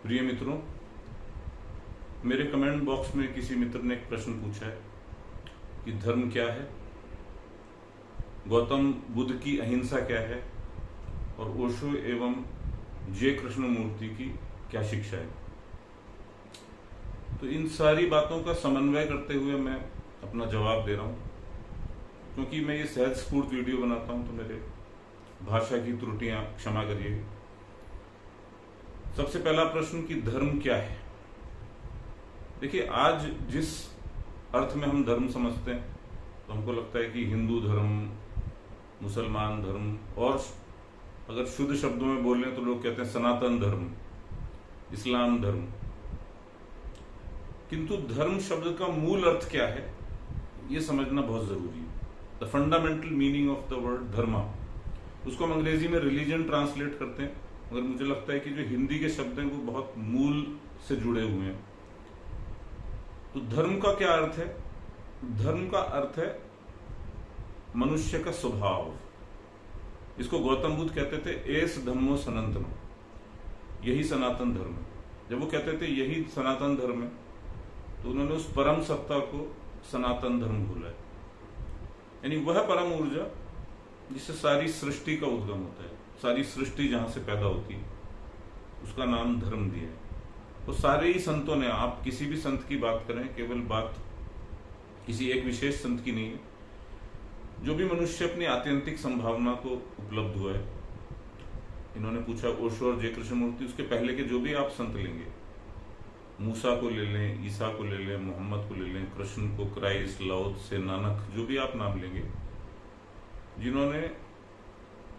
प्रिय मित्रों, मेरे कमेंट बॉक्स में किसी मित्र ने एक प्रश्न पूछा है कि धर्म क्या है, गौतम बुद्ध की अहिंसा क्या है और ओशो एवं जे कृष्णमूर्ति की क्या शिक्षा है। तो इन सारी बातों का समन्वय करते हुए मैं अपना जवाब दे रहा हूं, क्योंकि मैं ये सहज स्फूर्त वीडियो बनाता हूं तो मेरे भाषा की त्रुटियां क्षमा करिए। सबसे पहला प्रश्न कि धर्म क्या है। देखिए, आज जिस अर्थ में हम धर्म समझते हैं तो हमको लगता है कि हिंदू धर्म, मुसलमान धर्म, और अगर शुद्ध शब्दों में बोलें तो लोग कहते हैं सनातन धर्म, इस्लाम धर्म। किंतु धर्म शब्द का मूल अर्थ क्या है ये समझना बहुत जरूरी है। The fundamental meaning of the word dharma, उसको हम अंग्रेजी में रिलीजन ट्रांसलेट करते हैं, मगर मुझे लगता है कि जो हिंदी के शब्द हैं वो बहुत मूल से जुड़े हुए हैं। तो धर्म का क्या अर्थ है? धर्म का अर्थ है मनुष्य का स्वभाव। इसको गौतम बुद्ध कहते थे एस धम्मो सनातनो, यही सनातन धर्म है। जब वो कहते थे यही सनातन धर्म है तो उन्होंने उस परम सत्ता को सनातन धर्म बोला है, यानी वह परम ऊर्जा जिससे सारी सृष्टि का उद्गम होता है, सारी सृष्टि जहां से पैदा होती है, उसका नाम धर्म दिया है। तो सारे ही संतों ने, आप किसी भी संत की बात करें, केवल बात किसी एक विशेष संत की नहीं है, जो भी मनुष्य अपनी आत्यंतिक संभावना को उपलब्ध हुआ है। इन्होंने पूछा ओशो और जय कृष्णमूर्ति, उसके पहले के जो भी आप संत लेंगे, मूसा को ले लें, ईसा को ले लें, मोहम्मद को ले लें, कृष्ण को, क्राइस्ट, लाओ से, नानक, जो भी आप नाम लेंगे, जिन्होंने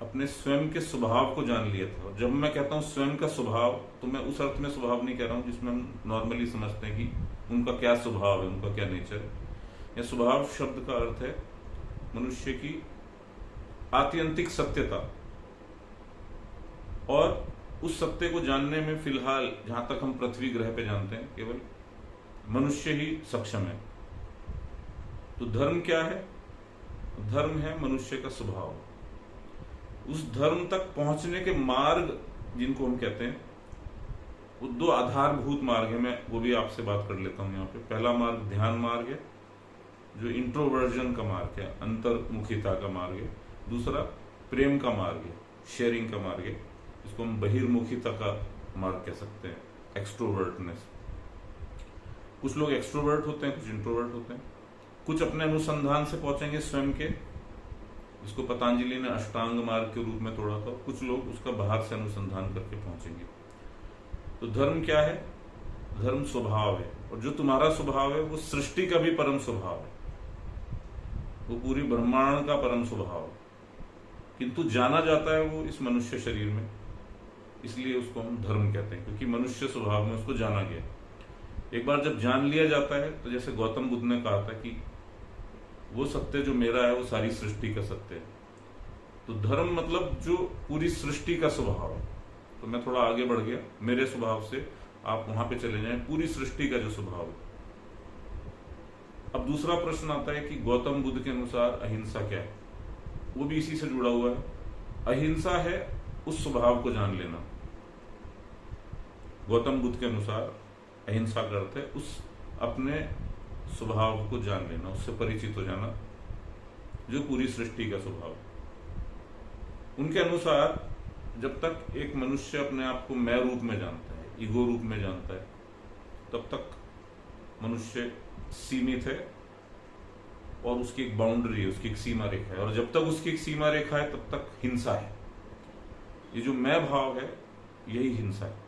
अपने स्वयं के स्वभाव को जान लिया था। जब मैं कहता हूं स्वयं का स्वभाव, तो मैं उस अर्थ में स्वभाव नहीं कह रहा हूं जिसमें हम नॉर्मली समझते हैं कि उनका क्या स्वभाव है, उनका क्या नेचर है। या स्वभाव शब्द का अर्थ है मनुष्य की आत्यंतिक सत्यता, और उस सत्य को जानने में फिलहाल जहां तक हम पृथ्वी ग्रह पे जानते हैं केवल मनुष्य ही सक्षम है। तो धर्म क्या है? धर्म है मनुष्य का स्वभाव। उस धर्म तक पहुंचने के मार्ग जिनको हम कहते हैं, वो दो आधारभूत मार्ग है। मैं वो भी आपसे बात कर लेता हूं यहाँ पे। पहला मार्ग ध्यान मार्ग है, जो इंट्रोवर्जन का मार्ग है, अंतर्मुखिता का मार्ग है। दूसरा प्रेम का मार्ग है, शेयरिंग का मार्ग है, जिसको हम बहिर्मुखिता का मार्ग कह सकते हैं, एक्सट्रोवर्टनेस। कुछ लोग एक्सट्रोवर्ट होते हैं, कुछ इंट्रोवर्ट होते हैं। कुछ अपने अनुसंधान से पहुंचेंगे स्वयं के, जिसको पतंजलि ने अष्टांग मार्ग के रूप में तोड़ा था। कुछ लोग उसका बाहर से अनुसंधान करके पहुंचेंगे। तो धर्म क्या है? धर्म स्वभाव है, और जो तुम्हारा स्वभाव है वो सृष्टि का भी परम स्वभाव है, वो पूरी ब्रह्मांड का परम स्वभाव है, किंतु जाना जाता है वो इस मनुष्य शरीर में, इसलिए उसको हम धर्म कहते हैं, क्योंकि मनुष्य स्वभाव में उसको जाना गया। एक बार जब जान लिया जाता है तो जैसे गौतम बुद्ध ने कहा था कि वो सत्य जो मेरा है वो सारी सृष्टि का सत्य है। तो धर्म मतलब जो पूरी सृष्टि का स्वभाव है। तो मैं थोड़ा आगे बढ़ गया, मेरे स्वभाव से आप वहां पे चले जाएं, पूरी सृष्टि का जो स्वभाव है। अब दूसरा प्रश्न आता है कि गौतम बुद्ध के अनुसार अहिंसा क्या है? वो भी इसी से जुड़ा हुआ है। अहिंसा है उस स्वभाव को जान लेना। गौतम बुद्ध के अनुसार अहिंसा का अर्थ है उस अपने स्वभाव को जान लेना, उससे परिचित हो जाना, जो पूरी सृष्टि का स्वभाव है। उनके अनुसार जब तक एक मनुष्य अपने आप को मैं रूप में जानता है, ईगो रूप में जानता है, तब तक मनुष्य सीमित है, और उसकी एक बाउंड्री है, उसकी एक सीमा रेखा है। और जब तक उसकी एक सीमा रेखा है तब तक हिंसा है। ये जो मैं भाव है यही हिंसा है।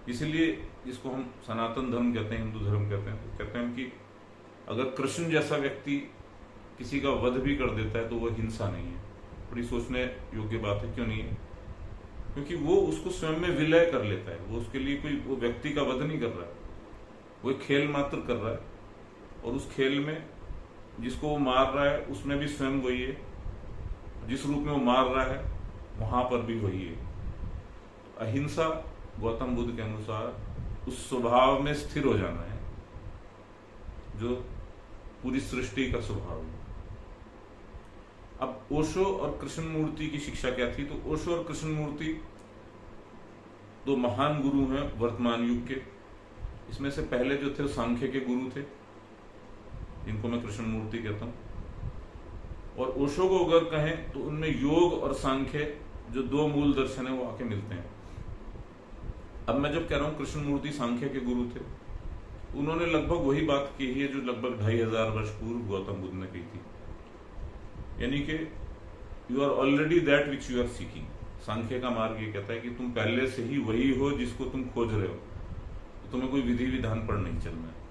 इसलिए जिसको हम सनातन धर्म कहते हैं, हिंदू धर्म कहते हैं, तो कहते हैं कि अगर कृष्ण जैसा व्यक्ति किसी का वध भी कर देता है तो वह हिंसा नहीं है। बड़ी सोचने योग्य बात है। क्यों नहीं है? क्योंकि वो उसको स्वयं में विलय कर लेता है। वो उसके लिए कोई वो व्यक्ति का वध नहीं कर रहा है, वो एक खेल मात्र कर रहा है, और उस खेल में जिसको वो मार रहा है उसमें भी स्वयं वही है, जिस रूप में वो मार रहा है वहां पर भी वही है। अहिंसा गौतम बुद्ध के अनुसार उस स्वभाव में स्थिर हो जाना है जो पूरी सृष्टि का स्वभाव है। अब ओशो और कृष्णमूर्ति की शिक्षा क्या थी? तो ओशो और कृष्णमूर्ति दो महान गुरु हैं वर्तमान युग के। इसमें से पहले जो थे वो सांख्य के गुरु थे, इनको मैं कृष्ण मूर्ति कहता हूं। और ओशो को अगर कहें तो उनमें योग और सांख्य जो दो मूल दर्शन है वो आके मिलते हैं। अब मैं जब कह रहा हूं कृष्ण मूर्ति सांख्य के गुरु थे, उन्होंने लगभग वही बात की है जो लगभग 2500 वर्ष पूर्व गौतम बुद्ध ने कही थी, यानी कि you are already that which you are seeking. Sankhya का मार्ग ये कहता है कि तुम पहले से ही वही हो जिसको तुम खोज रहे हो, तो तुम्हें कोई विधि विधान पर नहीं चलना है।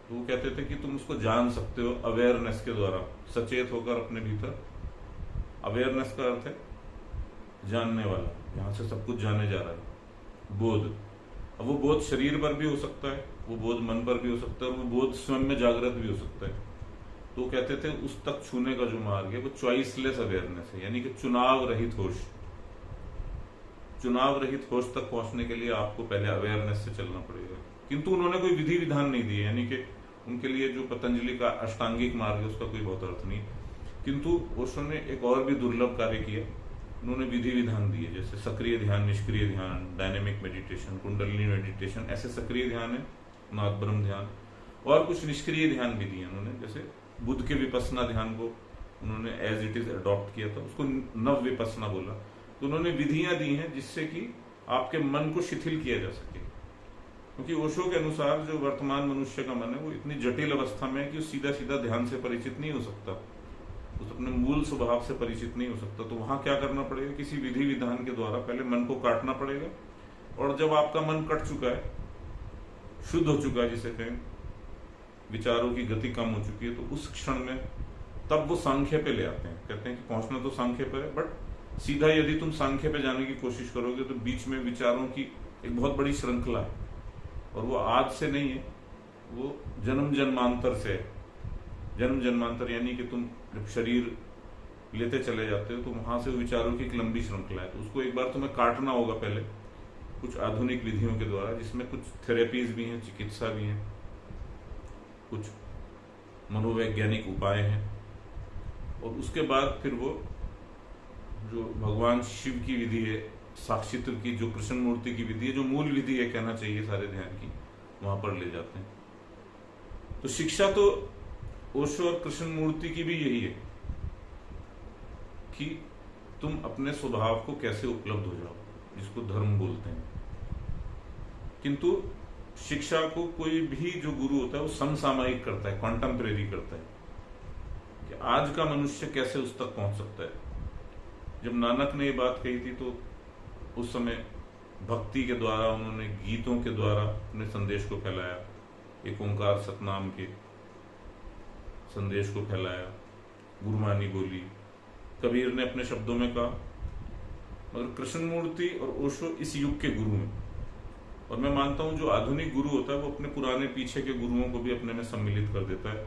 तो वो कहते थे कि तुम उसको जान सकते हो अवेयरनेस के द्वारा, सचेत होकर अपने भीतर। अवेयरनेस का अर्थ है जानने वाला, यहां से सब कुछ जाने जा रहा है, बोध। अब वो बोध शरीर पर भी हो सकता है, वो बोध मन पर भी हो सकता है, और वो बोध स्वयं में जागृत भी हो सकता है। तो कहते थे उस तक छूने का जो मार्ग है वो चॉइसलेस अवेयरनेस है, यानी कि चुनाव रहित होश। चुनाव रहित होश तक पहुंचने के लिए आपको पहले अवेयरनेस से चलना पड़ेगा। किंतु उन्होंने कोई विधि विधान नहीं दिए, यानी कि उनके लिए जो पतंजलि का अष्टांगिक मार्ग है उसका कोई बहुत अर्थ नहीं। किंतु ओशो ने एक और भी दुर्लभ कार्य किया, उन्होंने विधि विधान दिए, जैसे सक्रिय ध्यान, निष्क्रिय ध्यान, डायनेमिक मेडिटेशन, कुंडलिनी मेडिटेशन। ऐसे सक्रिय ध्यान है, नाद ब्रह्म ध्यान, और कुछ निष्क्रिय ध्यान भी दिए उन्होंने। जैसे बुद्ध के विपස්සना ध्यान को उन्होंने एज इट इज अडॉप्ट किया था, उसको नव विपස්සना बोला। तो उन्होंने विधियां दी हैं जिससे कि आपके मन को शिथिल किया जा सके, क्योंकि ओशो के अनुसार जो वर्तमान मनुष्य का मन है वो इतनी जटिल अवस्था में है कि सीधा सीधा ध्यान से परिचित नहीं हो सकता, उस अपने मूल स्वभाव से परिचित नहीं हो सकता। तो वहां क्या करना पड़ेगा, किसी विधि विधान के द्वारा पहले मन को काटना पड़ेगा, और जब आपका मन कट चुका है, शुद्ध हो चुका है जिसे कहें, विचारों की गति कम हो चुकी है, तो उस क्षण में तब वो सांख्य पे ले आते हैं। कहते हैं कि पहुंचना तो सांख्य पर है, बट सीधा यदि तुम सांख्य पे जाने की कोशिश करोगे तो बीच में विचारों की एक बहुत बड़ी श्रृंखला है, और वो आज से नहीं है, वो जन्म जन्मांतर से है। जन्म जन्मांतर यानी कि तुम जब शरीर लेते चले जाते हो तो वहां से विचारों की एक लंबी श्रृंखला है। तो उसको एक बार तुम्हें काटना होगा पहले कुछ आधुनिक विधियों के द्वारा, जिसमें कुछ थेरेपीज भी हैं, चिकित्सा भी है, कुछ मनोवैज्ञानिक उपाय हैं, और उसके बाद फिर वो जो भगवान शिव की विधि है, साक्षित्र की, जो कृष्ण मूर्ति की विधि है, जो मूल विधि है कहना चाहिए सारे ध्यान की, वहां पर ले जाते हैं। तो शिक्षा तो ओशो और कृष्ण मूर्ति की भी यही है कि तुम अपने स्वभाव को कैसे उपलब्ध हो जाओ, जिसको धर्म बोलते हैं। किंतु शिक्षा को कोई भी जो गुरु होता है वो समसामयिक करता है, कॉन्टेम्परेरी करता है कि आज का मनुष्य कैसे उस तक पहुंच सकता है। जब नानक ने ये बात कही थी तो उस समय भक्ति के द्वारा, उन्होंने गीतों के द्वारा अपने संदेश को फैलाया, एक ओंकार सतनाम के संदेश को फैलाया, गुरुवाणी बोली, कबीर ने अपने शब्दों में कहा। मगर कृष्ण मूर्ति और ओशो इस युग के गुरु हैं, और मैं मानता हूं जो आधुनिक गुरु होता है वो अपने पुराने पीछे के गुरुओं को भी अपने में सम्मिलित कर देता है।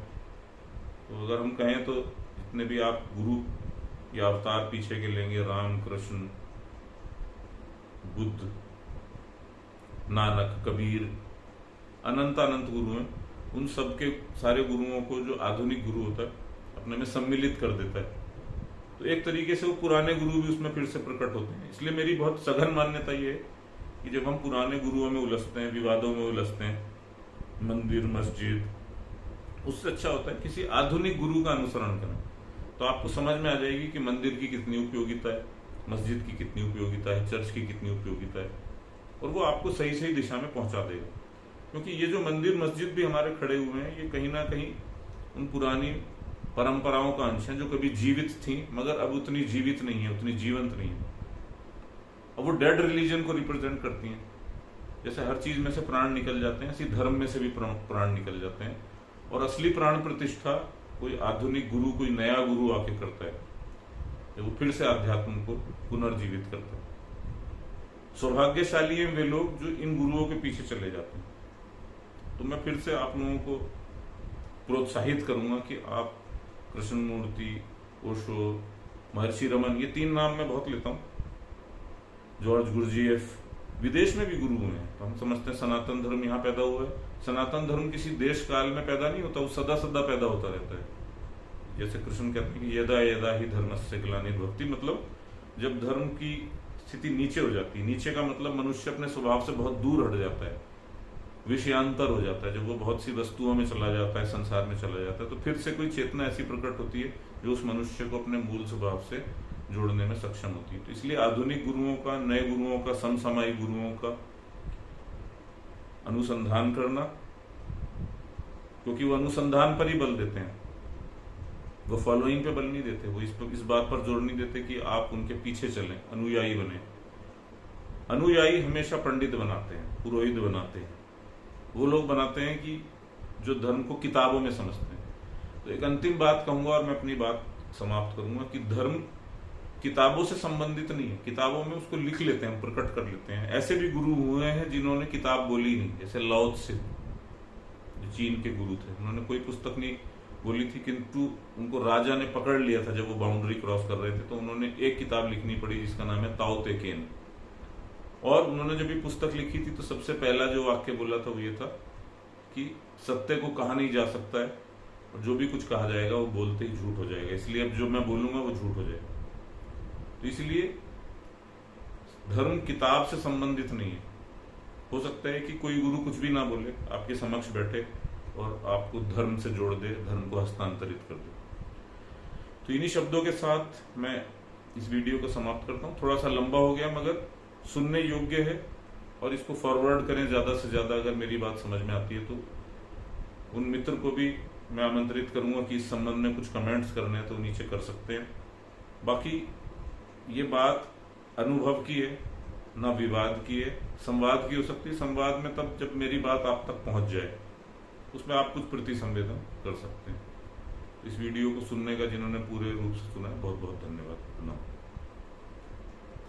तो अगर हम कहें तो जितने भी आप गुरु या अवतार पीछे के लेंगे, राम, कृष्ण, बुद्ध, नानक, कबीर, अनंत अनंत गुरु हैं, उन सबके सारे गुरुओं को जो आधुनिक गुरु होता है अपने में सम्मिलित कर देता है। तो एक तरीके से वो पुराने गुरु भी उसमें फिर से प्रकट होते हैं। इसलिए मेरी बहुत सघन मान्यता ये है कि जब हम पुराने गुरुओं में उलझते हैं, विवादों में उलझते हैं, मंदिर, मस्जिद, उससे अच्छा होता है किसी आधुनिक गुरु का अनुसरण करें। तो आपको समझ में आ जाएगी कि मंदिर की कितनी उपयोगिता है, मस्जिद की कितनी उपयोगिता है, चर्च की कितनी उपयोगिता है, और वो आपको सही सही दिशा में पहुंचा देगा। क्योंकि ये जो मंदिर मस्जिद भी हमारे खड़े हुए हैं, ये कहीं ना कहीं उन पुरानी परंपराओं का अंश है जो कभी जीवित थी मगर अब उतनी जीवित नहीं है, उतनी जीवंत नहीं है। अब वो डेड रिलीजन को रिप्रेजेंट करती हैं। जैसे हर चीज में से प्राण निकल जाते हैं, ऐसी धर्म में से भी प्राण निकल जाते हैं, और असली प्राण प्रतिष्ठा कोई आधुनिक गुरु, कोई नया गुरु आके करता है, वो फिर से अध्यात्म को पुनर्जीवित करता है। सौभाग्यशाली हैं वे लोग जो इन गुरुओं के पीछे चले जाते हैं। तो मैं फिर से आप लोगों को प्रोत्साहित करूंगा कि आप कृष्ण मूर्ति, ओशो, महर्षि रमन, ये 3 नाम मैं बहुत लेता हूं, जॉर्ज गुरजीएफ, विदेश में भी गुरु हुए हैं। तो हम समझते हैं सनातन धर्म यहाँ पैदा हुआ है। सनातन धर्म किसी देश काल में पैदा नहीं होता, वो सदा सदा पैदा होता रहता है। जैसे कृष्ण कहते हैं कि यदा यदा ही धर्मस्य ग्लानिर्भवति, मतलब जब धर्म की स्थिति नीचे हो जाती है। नीचे का मतलब मनुष्य अपने स्वभाव से बहुत दूर हट जाता है, विषयांतर हो जाता है। जब वो बहुत सी वस्तुओं में चला जाता है, संसार में चला जाता है, तो फिर से कोई चेतना ऐसी प्रकट होती है जो उस मनुष्य को अपने मूल स्वभाव से जोड़ने में सक्षम होती है। तो इसलिए आधुनिक गुरुओं का, नए गुरुओं का, समसामयिक गुरुओं का अनुसंधान करना, क्योंकि वो अनुसंधान पर ही बल देते हैं, वो फॉलोइंग पे बल नहीं देते। वो इस बात पर जोर नहीं देते कि आप उनके पीछे चलें, अनुयायी बने। अनुयायी हमेशा पंडित बनाते हैं, पुरोहित बनाते हैं, वो लोग बनाते हैं कि जो धर्म को किताबों में समझते हैं। तो एक अंतिम बात कहूंगा और मैं अपनी बात समाप्त करूंगा कि धर्म किताबों से संबंधित नहीं है। किताबों में उसको लिख लेते हैं, प्रकट कर लेते हैं। ऐसे भी गुरु हुए हैं जिन्होंने किताब बोली नहीं, जैसे लाओ त्से, जो चीन के गुरु थे, उन्होंने कोई पुस्तक नहीं बोली थी, किंतु उनको राजा ने पकड़ लिया था जब वो बाउंड्री क्रॉस कर रहे थे, तो उन्होंने एक किताब लिखनी पड़ी जिसका नाम है ताओ ते केन। और उन्होंने जब भी पुस्तक लिखी थी तो सबसे पहला जो वाक्य बोला था वो ये था कि सत्य को कहा नहीं जा सकता है, और जो भी कुछ कहा जाएगा वो बोलते ही झूठ हो जाएगा, इसलिए अब जो मैं बोलूंगा वो झूठ हो जाएगा। तो इसलिए धर्म किताब से संबंधित नहीं है। हो सकता है कि कोई गुरु कुछ भी ना बोले, आपके समक्ष बैठे और आपको धर्म से जोड़ दे, धर्म को हस्तांतरित कर दे। तो इन्हीं शब्दों के साथ मैं इस वीडियो को समाप्त करता हूँ। थोड़ा सा लंबा हो गया मगर सुनने योग्य है, और इसको फॉरवर्ड करें ज्यादा से ज्यादा। अगर मेरी बात समझ में आती है तो उन मित्र को भी मैं आमंत्रित करूंगा कि इस संबंध में कुछ कमेंट्स करने हैं तो नीचे कर सकते हैं। बाकी ये बात अनुभव की है, ना विवाद की है। संवाद की हो सकती है, संवाद में तब जब मेरी बात आप तक पहुंच जाए, उसमें आप कुछ प्रतिसंवेदन कर सकते हैं। इस वीडियो को सुनने का जिन्होंने पूरे रूप से सुना है, बहुत बहुत धन्यवाद। प्रणाम।